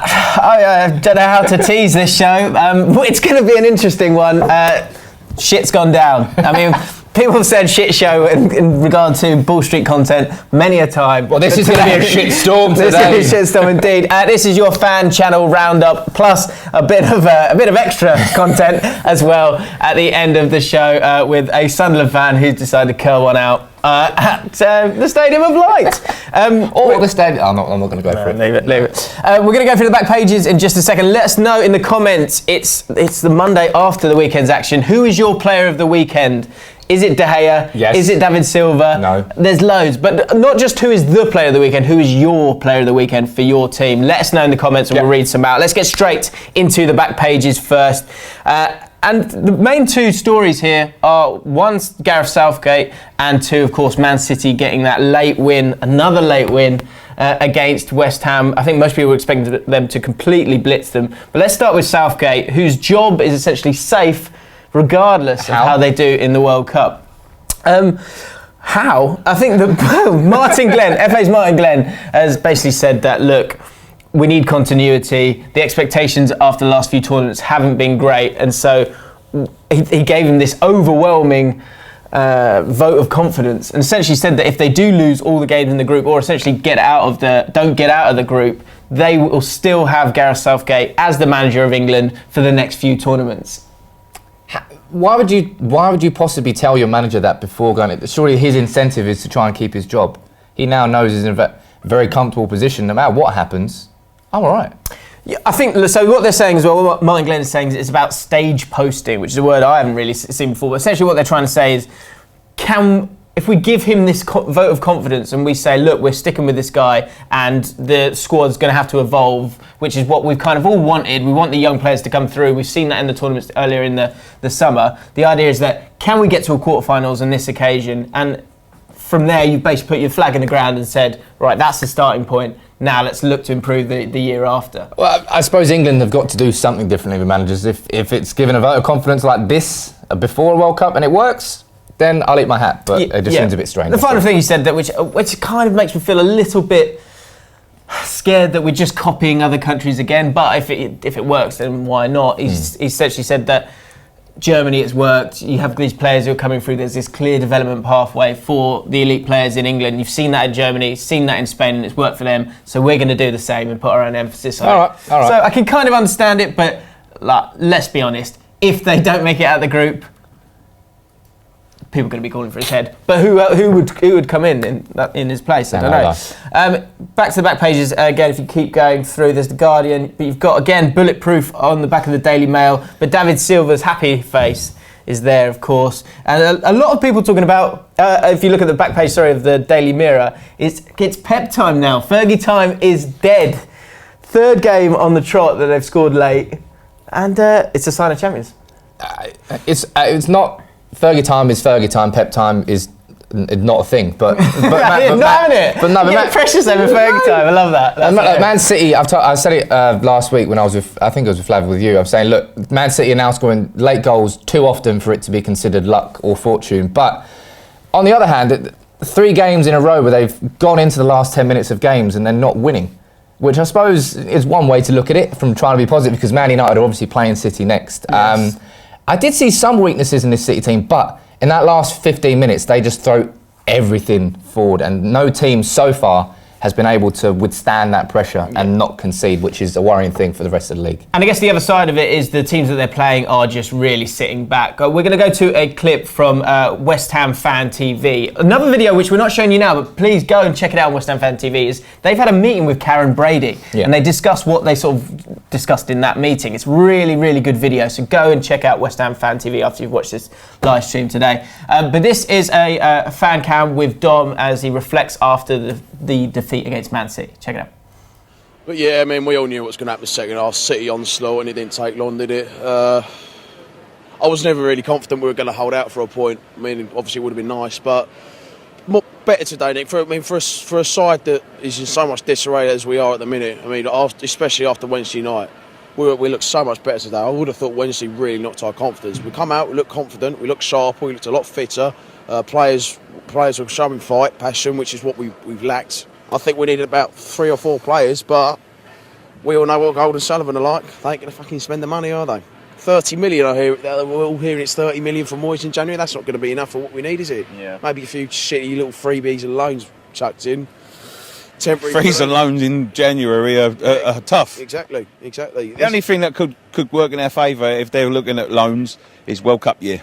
I don't know how to tease this show. It's going to be an interesting one. Shit's gone down. I mean, people have said shit show in regard to Ball Street content many a time. Well, this is going to be a shit storm today. This is going to be a shit storm indeed. This is your fan channel roundup, plus a bit of extra content as well at the end of the show with a Sunderland fan who's decided to curl one out at the Stadium of Light. Or the stadium. I'm not going to go for it. Leave it. We're going to go through the back pages in just a second. Let us know in the comments. It's the Monday after the weekend's action. Who is your player of the weekend? Is it De Gea? Yes. Is it David Silva? No. There's loads, but not just who is the player of the weekend, who is your player of the weekend for your team. Let us know in the comments and we'll read some out. Let's get straight into the back pages first. And the main two stories here are one, Gareth Southgate, and two, of course, Man City getting that late win, another late win against West Ham. I think most people were expecting them to completely blitz them. But let's start with Southgate, whose job is essentially safe regardless of how they do in the World Cup. How? I think that Martin Glenn, FA's Martin Glenn, has basically said that, look, we need continuity. The expectations after the last few tournaments haven't been great. And so he gave him this overwhelming vote of confidence and essentially said that if they do lose all the games in the group or essentially don't get out of the group, they will still have Gareth Southgate as the manager of England for the next few tournaments. Why would you possibly tell your manager that before going? Surely his incentive is to try and keep his job. He now knows he's in a very comfortable position. No matter what happens, I'm all right. Yeah, I think so. What they're saying as well, what Martin Glenn is saying, is about stage posting, which is a word I haven't really seen before. But essentially, what they're trying to say is, if we give him this vote of confidence and we say, look, we're sticking with this guy and the squad's going to have to evolve, which is what we've kind of all wanted. We want the young players to come through. We've seen that in the tournaments earlier in the summer. The idea is that, can we get to a quarterfinals on this occasion? And from there, you've basically put your flag in the ground and said, right, that's the starting point. Now let's look to improve the year after. Well, I suppose England have got to do something differently with managers. If it's given a vote of confidence like this before a World Cup and it works, then I'll eat my hat, but it just seems a bit strange. The final thing he said, that which kind of makes me feel a little bit scared that we're just copying other countries again, but if it works, then why not? He essentially said that Germany, it's worked. You have these players who are coming through. There's this clear development pathway for the elite players in England. You've seen that in Germany, seen that in Spain, and it's worked for them. So we're going to do the same and put our own emphasis on it. All right. So I can kind of understand it, but let's be honest. If they don't make it out of the group, people are going to be calling for his head. But who would come in his place? I don't know. Back to the back pages again. If you keep going through, there's the Guardian, but you've got again Bulletproof on the back of the Daily Mail. But David Silva's happy face is there, of course, and a lot of people talking about. If you look at the back page, of the Daily Mirror, it's Pep time now. Fergie time is dead. Third game on the trot that they've scored late, and it's a sign of champions. It's not. Fergie time is Fergie time. Pep time is not a thing. But precious over Fergie time. I love that. Man City. I said it last week when I was with. I think it was with Flav with you. I was saying, look, Man City are now scoring late goals too often for it to be considered luck or fortune. But on the other hand, 3 games in a row where they've gone into the last 10 minutes of games and they're not winning, which I suppose is one way to look at it from trying to be positive, because Man United are obviously playing City next. Yes. I did see some weaknesses in this City team, but in that last 15 minutes, they just throw everything forward, and no team so far has been able to withstand that pressure and not concede, which is a worrying thing for the rest of the league. And I guess the other side of it is the teams that they're playing are just really sitting back. We're going to go to a clip from West Ham Fan TV. Another video which we're not showing you now, but please go and check it out on West Ham Fan TV, is they've had a meeting with Karen Brady and they discuss what they sort of discussed in that meeting. It's really, really good video. So go and check out West Ham Fan TV after you've watched this live stream today. But this is a fan cam with Dom as he reflects after the defeat against Man City. Check it out. But yeah, I mean, we all knew what was going to happen the second half. City onslaught, and it didn't take long, did it? I was never really confident we were going to hold out for a point. I mean, obviously it would have been nice, but better today, Nick. For a side that is in so much disarray as we are at the minute. I mean, especially after Wednesday night, we look so much better today. I would have thought Wednesday really knocked our confidence. We come out, we look confident, we look sharper, we looked a lot fitter. Players were showing fight, passion, which is what we've lacked. I think we needed about 3 or 4 players, but we all know what Gold and Sullivan are like. They ain't going to fucking spend the money, are they? 30 million, I hear. We're all hearing it's 30 million for Moyes in January. That's not going to be enough for what we need, is it? Yeah. Maybe a few shitty little freebies and loans chucked in. Temporary Frees and loans in January are tough. Exactly. The only thing that could work in our favour if they're looking at loans is World Cup year.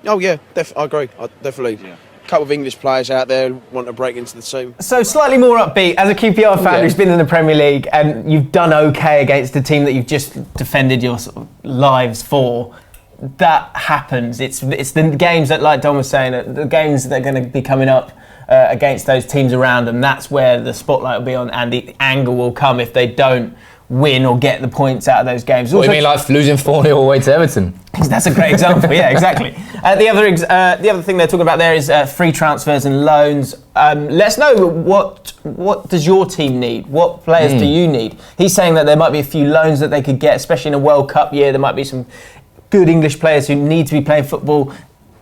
Oh yeah, I agree. Definitely. Yeah. A couple of English players out there want to break into the team. So slightly more upbeat, as a QPR fan who's been in the Premier League and you've done okay against a team that you've just defended your sort of lives for, that happens. It's the games that, like Don was saying, the games that are going to be coming up against those teams around them, that's where the spotlight will be on and the angle will come if they don't win or get the points out of those games. What do you mean, like losing 4-0 away to Everton? That's a great example, yeah, exactly. The other thing they're talking about there is free transfers and loans. Let us know, what does your team need? What players do you need? He's saying that there might be a few loans that they could get, especially in a World Cup year. There might be some good English players who need to be playing football.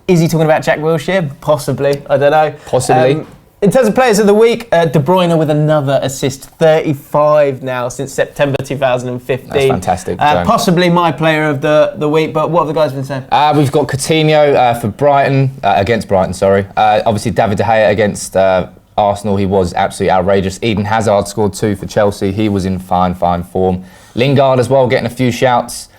Is he talking about Jack Wilshere? Possibly, I don't know. Possibly. In terms of players of the week, De Bruyne with another assist, 35 now since September 2015. That's fantastic. Possibly my player of the week, but what have the guys been saying? We've got Coutinho for Brighton, against Brighton, sorry. Obviously David De Gea against Arsenal, he was absolutely outrageous. Eden Hazard scored 2 for Chelsea, he was in fine form. Lingard as well, getting a few shouts.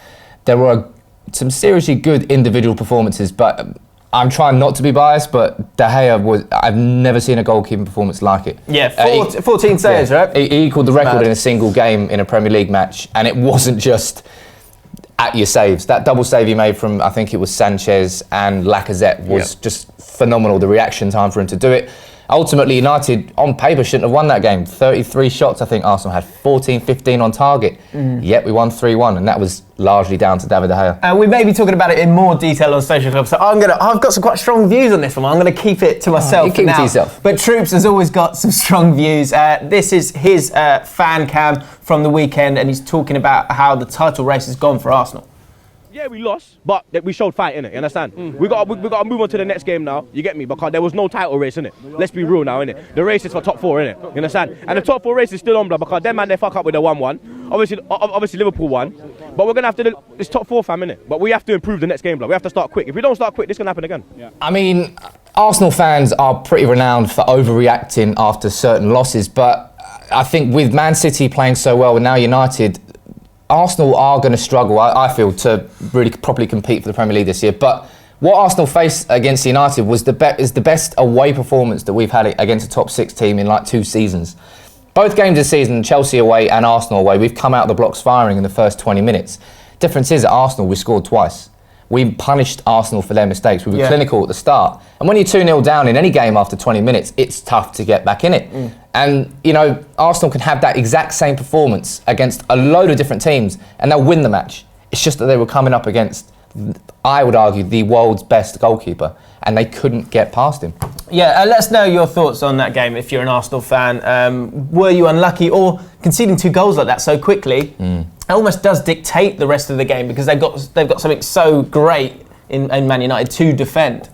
There were some seriously good individual performances, but I'm trying not to be biased, but De Gea I've never seen a goalkeeping performance like it. Yeah, 14 saves, right? He equalled the record in a single game in a Premier League match, and it wasn't just at your saves. That double save he made from, I think it was Sanchez and Lacazette was just phenomenal, the reaction time for him to do it. Ultimately, United, on paper, shouldn't have won that game. 33 shots, I think Arsenal had 14, 15 on target. Yet we won 3-1, and that was largely down to David De Gea. We may be talking about it in more detail on Social Club, so I've got some quite strong views on this one. I'm going to keep it to myself you keep now. it to yourself. But Troopz has always got some strong views. This is his fan cam from the weekend, and he's talking about how the title race has gone for Arsenal. Yeah, we lost, but we showed fight, innit? You understand? We got to move on to the next game now. You get me? Because there was no title race, innit? Let's be real now, innit? The race is for top 4, innit? You understand? And the top 4 race is still on, blood, because them man they fuck up with the 1-1. Obviously Liverpool won, but we're gonna have to do this top 4, fam, innit? But we have to improve the next game, blood. We have to start quick. If we don't start quick, this gonna happen again. Yeah. I mean, Arsenal fans are pretty renowned for overreacting after certain losses, but I think with Man City playing so well and now United, Arsenal are going to struggle, I feel, to really properly compete for the Premier League this year. But what Arsenal faced against United was the best away performance that we've had against a top 6 team in like 2 seasons. Both games this season, Chelsea away and Arsenal away, we've come out of the blocks firing in the first 20 minutes. Difference is at Arsenal, we scored twice. We punished Arsenal for their mistakes. We were clinical at the start. And when you're 2-0 down in any game after 20 minutes, it's tough to get back in it. And, you know, Arsenal can have that exact same performance against a load of different teams and they'll win the match. It's just that they were coming up against, I would argue, the world's best goalkeeper, and they couldn't get past him. Yeah, let us know your thoughts on that game if you're an Arsenal fan. Were you unlucky, or conceding 2 goals like that so quickly? It almost does dictate the rest of the game because they've got something so great in Man United to defend.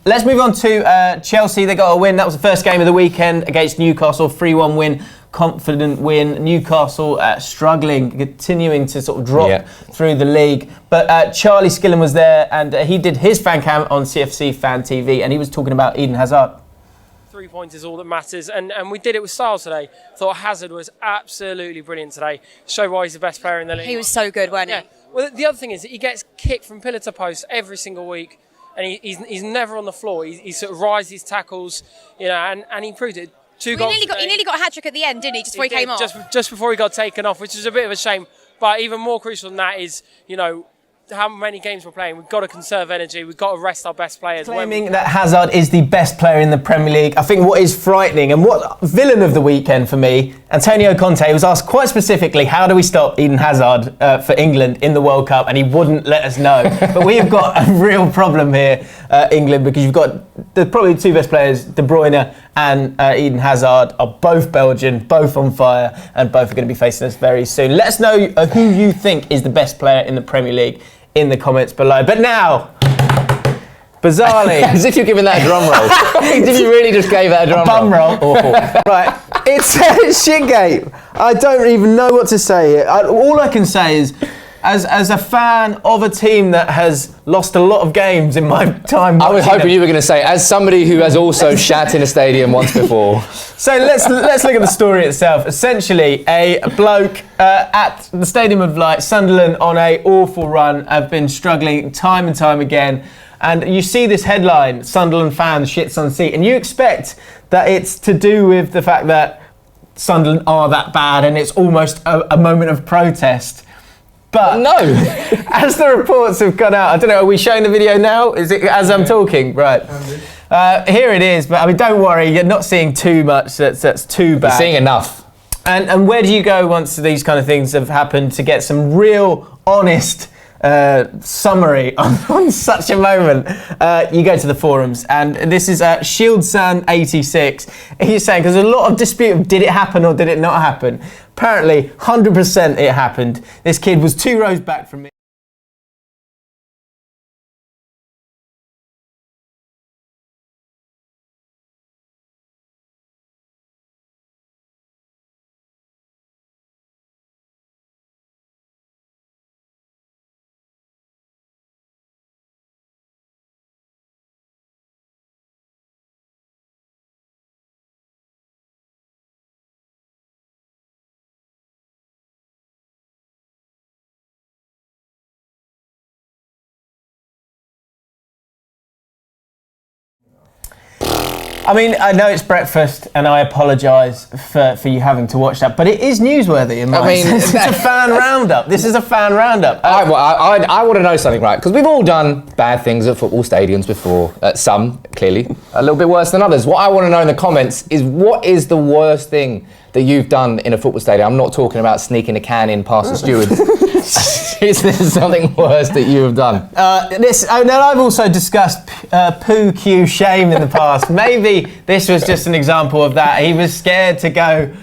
Let's move on to Chelsea. They got a win. That was the first game of the weekend against Newcastle. 3-1 win, confident win. Newcastle struggling, continuing to sort of drop through the league. But Charlie Skillen was there, and he did his fan cam on CFC Fan TV, and he was talking about Eden Hazard. 3 points is all that matters, and we did it with style today. Thought Hazard was absolutely brilliant today. Show why he's the best player in the league. He was so good, wasn't he? Well, the other thing is that he gets kicked from pillar to post every single week, and he's never on the floor. He sort of rises his tackles, you know, and he proved it. 2 goals. He nearly got a hat trick at the end, didn't he? Just before he came off. Just before he got taken off, which is a bit of a shame. But even more crucial than that is, you know, how many games we're playing. We've got to conserve energy. We've got to rest our best players. Claiming that Hazard is the best player in the Premier League. I think what is frightening and what villain of the weekend for me, Antonio Conte was asked quite specifically, how do we stop Eden Hazard for England in the World Cup? And he wouldn't let us know. But we have got a real problem here, England, because you've got probably the 2 best players, De Bruyne and Eden Hazard, are both Belgian, both on fire, and both are going to be facing us very soon. Let us know who you think is the best player in the Premier League in the comments below. But now, bizarrely, as if you're giving that a drum roll. Did you really just give that a drum roll? Right, It's a shit game. I don't even know what to say. All I can say is, as a fan of a team that has lost a lot of games in my time, I was hoping you were going to say, as somebody who has also shat in a stadium once before. So let's look at the story itself. Essentially, a bloke at the Stadium of Light, Sunderland, on a awful run, have been struggling time and time again. And you see this headline, Sunderland fans shits on seat, and you expect that it's to do with the fact that Sunderland are that bad and it's almost a moment of protest. But no, as the reports have gone out, I don't know, are we showing the video now? Is it as I'm talking? Right. Here it is, but I mean, don't worry, you're not seeing too much that's too bad. You're seeing enough. And where do you go once these kind of things have happened to get some real, honest summary on such a moment? You go to the forums, and this is Shieldsan86. He's saying, because there's a lot of dispute of did it happen or did it not happen. Apparently, 100% it happened. This kid was 2 rows back from me. I mean, I know it's breakfast, and I apologise for you having to watch that, but it is newsworthy in my sense. It's a fan roundup. This is a fan roundup. I want to know something, right? Because we've all done bad things at football stadiums before. Some, clearly, a little bit worse than others. What I want to know in the comments is, what is the worst thing that you've done in a football stadium? I'm not talking about sneaking a can in past the steward. Is there something worse that you have done? I've also discussed poo, Q, shame in the past. Maybe this was just an example of that. He was scared to go.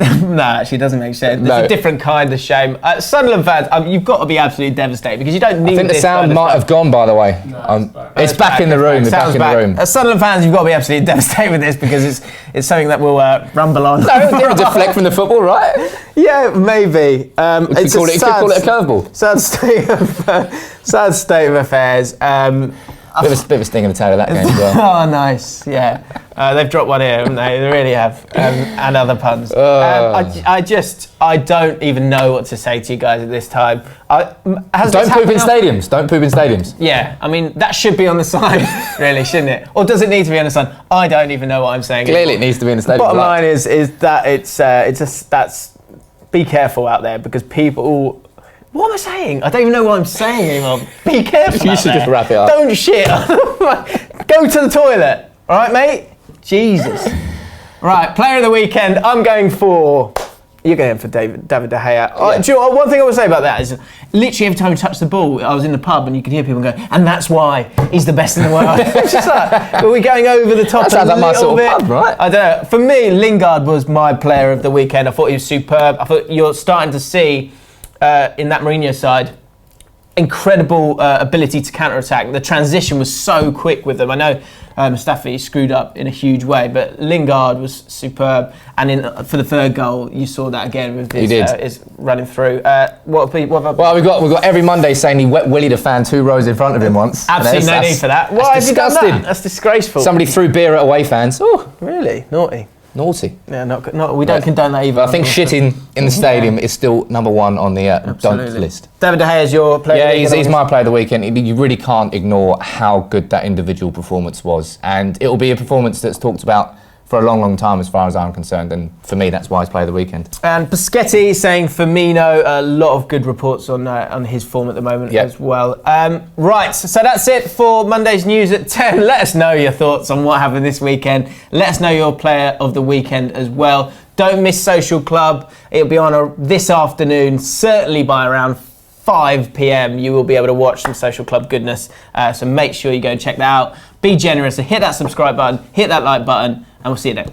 No, actually, it doesn't make sense. There's a different kind of shame. Sunderland fans, you've got to be absolutely devastated because you don't need. I think the sound might have gone, by the way. No, it's back in the room. It's back in the room. As Sunderland fans, you've got to be absolutely devastated with this because it's something that will rumble on. No, it didn't deflect from the football, right? Yeah, maybe. You could call it a curveball. Sad state of affairs. Bit of a sting in the tail of that game as well. Oh, nice. Yeah. They've dropped one here, haven't they? They really have. And other puns. I don't even know what to say to you guys at this time. Don't poop in stadiums. Don't poop in stadiums. Yeah. I mean, that should be on the sign, really, shouldn't it? Or does it need to be on the sign? I don't even know what I'm saying. Clearly, it needs to be in the stadium. Bottom line is that be careful out there because people. What am I saying? I don't even know what I'm saying anymore. Be careful. You should just wrap it up. Don't shit. Go to the toilet. All right, mate? Jesus. Right, player of the weekend. I'm going for. You're going for David De Gea. Yeah. Do you know, one thing I would say about that is literally every time he touched the ball, I was in the pub and you could hear people going, and that's why he's the best in the world. It's just like, are we going over the top? That sounds like my sort of pub, right? I don't know. For me, Lingard was my player of the weekend. I thought he was superb. I thought you're starting to see. In that Mourinho side, incredible ability to counter-attack. The transition was so quick with them. I know Mustafi screwed up in a huge way, but Lingard was superb. And for the third goal, you saw that again with his running through. Well, we've got every Monday saying he wet willied a fan 2 rows in front of him once. Absolutely no need for that. Why have you done that? That's disgraceful. Somebody threw beer at away fans. Oh, really? Naughty. Yeah, not. We don't condone that either. But I think shitting in the stadium is still number one on the don't list. David De Gea is your player. Yeah, he's my player of the weekend. You really can't ignore how good that individual performance was, and it will be a performance that's talked about for a long, long time as far as I'm concerned, and for me that's why he's player of the weekend. And Busquets saying Firmino, a lot of good reports on his form at the moment as well. Right, so that's it for Monday's news at 10. Let us know your thoughts on what happened this weekend. Let us know your player of the weekend as well. Don't miss Social Club. It'll be on this afternoon, certainly by around 5 p.m. you will be able to watch some Social Club goodness, so make sure you go and check that out. Be generous and hit that subscribe button, hit that like button, and we'll see you then.